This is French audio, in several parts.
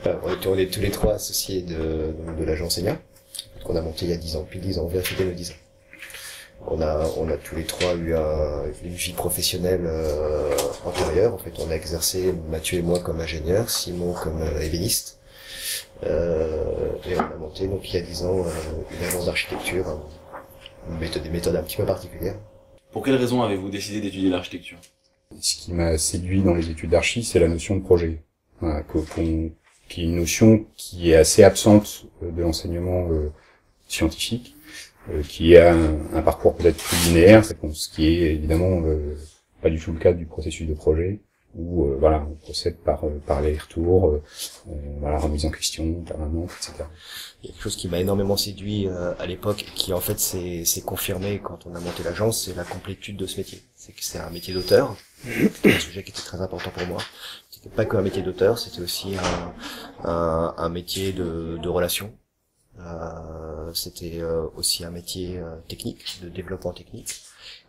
On est tous les trois associés de l'agence ENIA, qu'on a monté il y a 10 ans, puis 10 ans, on vient fêter nos 10 ans. On a tous les trois eu une vie professionnelle antérieure. En fait, on a exercé, Mathieu et moi comme ingénieurs, Simon comme ébéniste. Et on a monté donc il y a 10 ans une agence d'architecture, des méthodes un petit peu particulières. Pour quelles raisons avez-vous décidé d'étudier l'architecture? Ce qui m'a séduit dans les études d'archi, c'est la notion de projet. Voilà, qui est une notion qui est assez absente de l'enseignement scientifique, qui a un parcours peut-être plus linéaire, ce qui est évidemment pas du tout le cas du processus de projet, où voilà, on procède par les retours, voilà, remise en question permanente, etc. Il y a quelque chose qui m'a énormément séduit à l'époque, qui en fait s'est confirmé quand on a monté l'agence, c'est la complétude de ce métier. C'est que c'est un métier d'auteur, c'était un sujet qui était très important pour moi. C'était pas que un métier d'auteur, c'était aussi un métier de relation. C'était aussi un métier technique, de développement technique,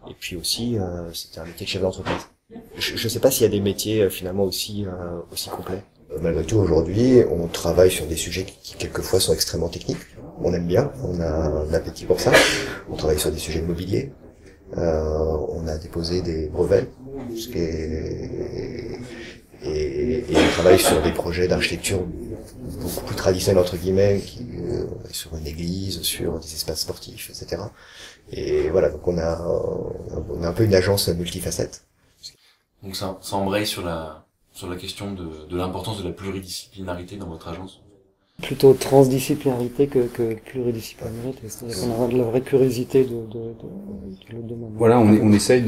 et puis aussi c'était un métier de chef d'entreprise. Je sais pas s'il y a des métiers finalement aussi complets. Malgré tout, aujourd'hui, on travaille sur des sujets qui quelquefois sont extrêmement techniques. On aime bien, on a un appétit pour ça. On travaille sur des sujets de mobilier. On a déposé des brevets, et on travaille sur des projets d'architecture beaucoup plus traditionnels entre guillemets, sur une église, sur des espaces sportifs, etc. Et voilà, donc on a un peu une agence multifacette. Donc ça embraye sur la question de l'importance de la pluridisciplinarité dans votre agence. Plutôt transdisciplinarité que pluridisciplinarité, c'est-à-dire qu'on a de la vraie curiosité de domaine. Voilà, on essaye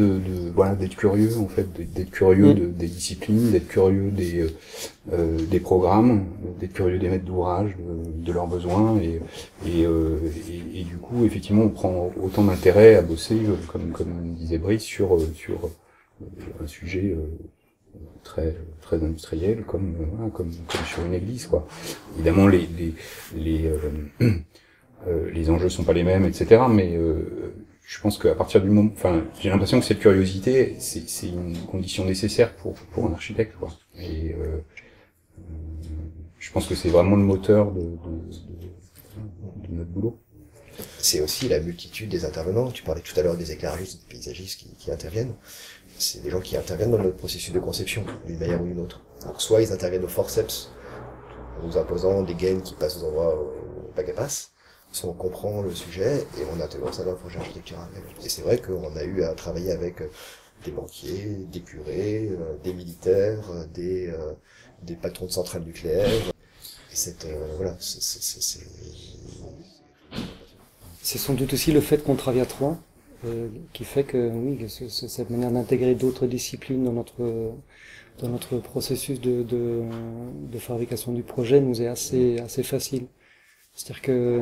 voilà, d'être curieux, en fait, d'être curieux des disciplines, d'être curieux des programmes, d'être curieux des maîtres d'ouvrage, de leurs besoins, et du coup, effectivement, on prend autant d'intérêt à bosser, comme disait Brice, sur un sujet très industriel, comme sur une église, quoi. Évidemment, les enjeux sont pas les mêmes, etc. Mais je pense qu'à partir du moment, enfin, j'ai l'impression que cette curiosité, c'est une condition nécessaire pour un architecte, quoi. Et je pense que c'est vraiment le moteur de notre boulot. C'est aussi la multitude des intervenants. Tu parlais tout à l'heure des éclairistes, des paysagistes qui interviennent. C'est des gens qui interviennent dans notre processus de conception, d'une manière ou d'une autre. Donc, soit ils interviennent au forceps, en nous imposant des gaines qui passent aux endroits où pas qu'elles passent, soit on comprend le sujet et on intègre ça dans le projet architectural. Et c'est vrai qu'on a eu à travailler avec des banquiers, des curés, des militaires, des patrons de centrales nucléaires. Et voilà, c'est sans doute aussi le fait qu'on travaille à trois, qui fait que oui, que cette manière d'intégrer d'autres disciplines dans notre processus de fabrication du projet nous est assez facile. C'est-à-dire que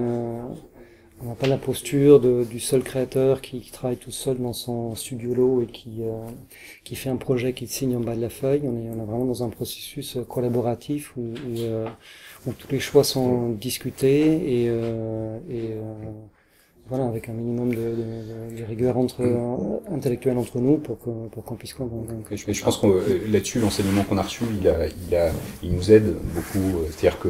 on n'a pas la posture du seul créateur qui travaille tout seul dans son studio lot et qui fait un projet qu'il signe en bas de la feuille. On est vraiment dans un processus collaboratif où tous les choix sont discutés et voilà, avec un minimum de rigueur intellectuelle entre nous pour qu'on puisse comprendre. Je pense que là-dessus, l'enseignement qu'on a reçu, il nous aide beaucoup. C'est-à-dire que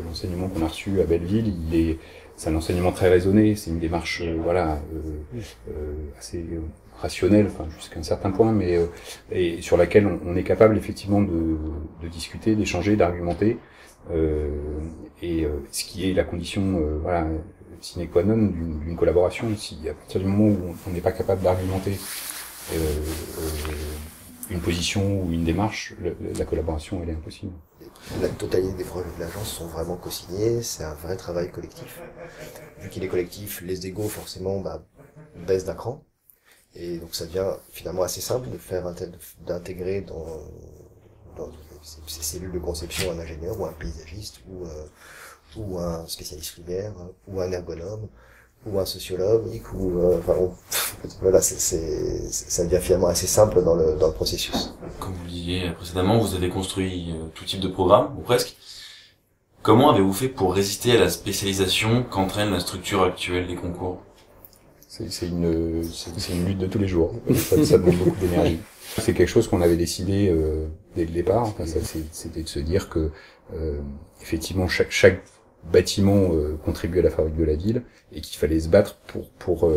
l'enseignement qu'on a reçu à Belleville, c'est un enseignement très raisonné, c'est une démarche assez rationnelle, enfin jusqu'à un certain point, mais et sur laquelle on est capable effectivement de discuter, d'échanger, d'argumenter, et ce qui est la condition voilà, sine qua non d'une collaboration. Si à partir du moment où on n'est pas capable d'argumenter une position ou une démarche, la collaboration elle est impossible. La totalité des projets de l'agence sont vraiment co-signés, c'est un vrai travail collectif. Vu qu'il est collectif, les égos forcément baissent d'un cran, et donc ça devient finalement assez simple d'intégrer dans ces cellules de conception un ingénieur ou un paysagiste ou un spécialiste lumière ou un ergonome ou un sociologue voilà, ça devient finalement assez simple dans le processus. Comme vous le disiez précédemment, vous avez construit tout type de programme, ou presque. Comment avez-vous fait pour résister à la spécialisation qu'entraîne la structure actuelle des concours? C'est une lutte de tous les jours. Ça demande beaucoup d'énergie. C'est quelque chose qu'on avait décidé dès le départ. Enfin, c'était de se dire que effectivement chaque bâtiment contribue à la fabrique de la ville et qu'il fallait se battre pour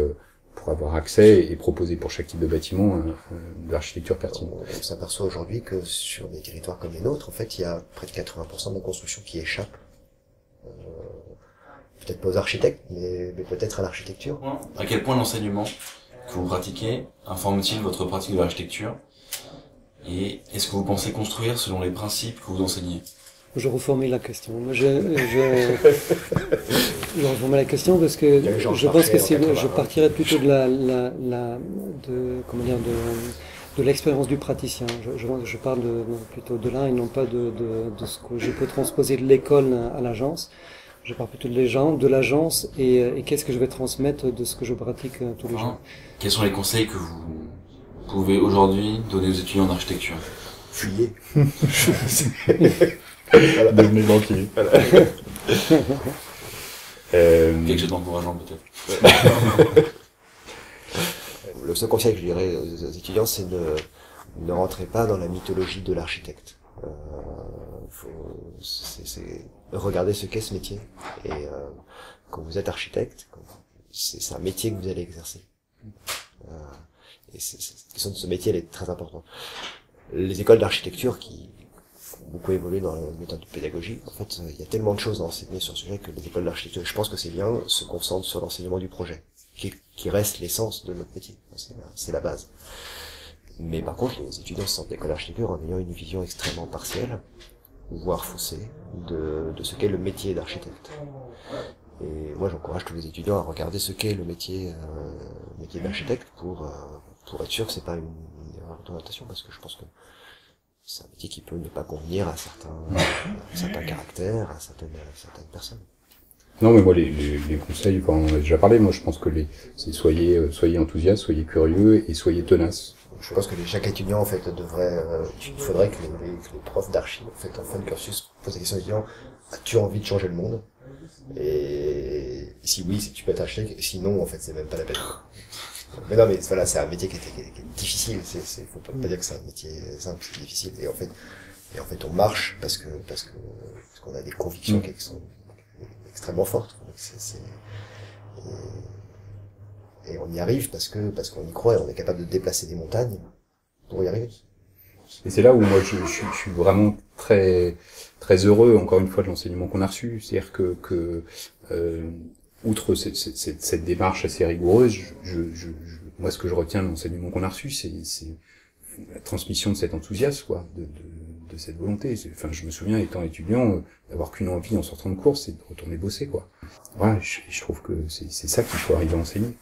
avoir accès et proposer pour chaque type de bâtiment de l'architecture pertinente. On s'aperçoit aujourd'hui que sur des territoires comme les nôtres, en fait, il y a près de 80% de la construction qui échappe. Peut-être pas aux architectes, mais peut-être à l'architecture. À quel point l'enseignement que vous pratiquez informe-t-il votre pratique de l'architecture? Et est-ce que vous pensez construire selon les principes que vous enseignez? Je reformule la question. Moi, je reformule la question parce que je pense que je partirais plutôt de l'expérience du praticien. Je parle plutôt de là et non pas de ce que je peux transposer de l'école à l'agence. Je parle plutôt de l'agence et qu'est-ce que je vais transmettre de ce que je pratique tous les jours. Quels sont les conseils que vous pouvez aujourd'hui donner aux étudiants en architecture? Fuyez. Voilà. Devenez banquier. Voilà. Quelque chose d'encourageant peut-être. Le seul conseil que je dirais aux étudiants, c'est ne rentrez pas dans la mythologie de l'architecte. C'est regarder ce qu'est ce métier. Et quand vous êtes architecte, c'est un métier que vous allez exercer. Et cette question de ce métier, elle est très importante. Les écoles d'architecture qui ont beaucoup évolué dans la méthode de pédagogie, en fait, il y a tellement de choses à enseigner sur ce sujet que les écoles d'architecture, je pense que c'est bien, se concentrent sur l'enseignement du projet, qui reste l'essence de notre métier. C'est la base. Mais par contre, les étudiants sortent d'école d'architecture en ayant une vision extrêmement partielle, voire faussée, de ce qu'est le métier d'architecte. Et moi, j'encourage tous les étudiants à regarder ce qu'est le métier d'architecte pour être sûr que c'est pas une erreur d'orientation, parce que je pense que c'est un métier qui peut ne pas convenir à certains caractères, à certaines personnes. Non, mais moi, les conseils, enfin, on en a déjà parlé, moi, je pense que c'est soyez enthousiastes, soyez curieux et soyez tenaces. Je pense que chaque étudiant, en fait, il faudrait que les profs d'archi, en fait, en fin de cursus, posent la question aux étudiants, as-tu envie de changer le monde? Et si oui, tu peux être architecte, sinon, en fait, c'est même pas la peine. Mais non, mais voilà, c'est un métier qui est difficile, faut pas dire que c'est un métier simple, c'est difficile. Et en fait, on marche parce qu'on a des convictions qui sont extrêmement fortes. Et on y arrive parce qu'on y croit et on est capable de déplacer des montagnes pour y arriver. Et c'est là où moi je suis vraiment très très heureux encore une fois de l'enseignement qu'on a reçu, c'est-à-dire que outre cette démarche assez rigoureuse, moi ce que je retiens de l'enseignement qu'on a reçu, c'est la transmission de cet enthousiasme, quoi, de cette volonté. Enfin, je me souviens étant étudiant d'avoir qu'une envie en sortant de cours, c'est de retourner bosser, quoi. Voilà, je trouve que c'est ça qu'il faut arriver à enseigner.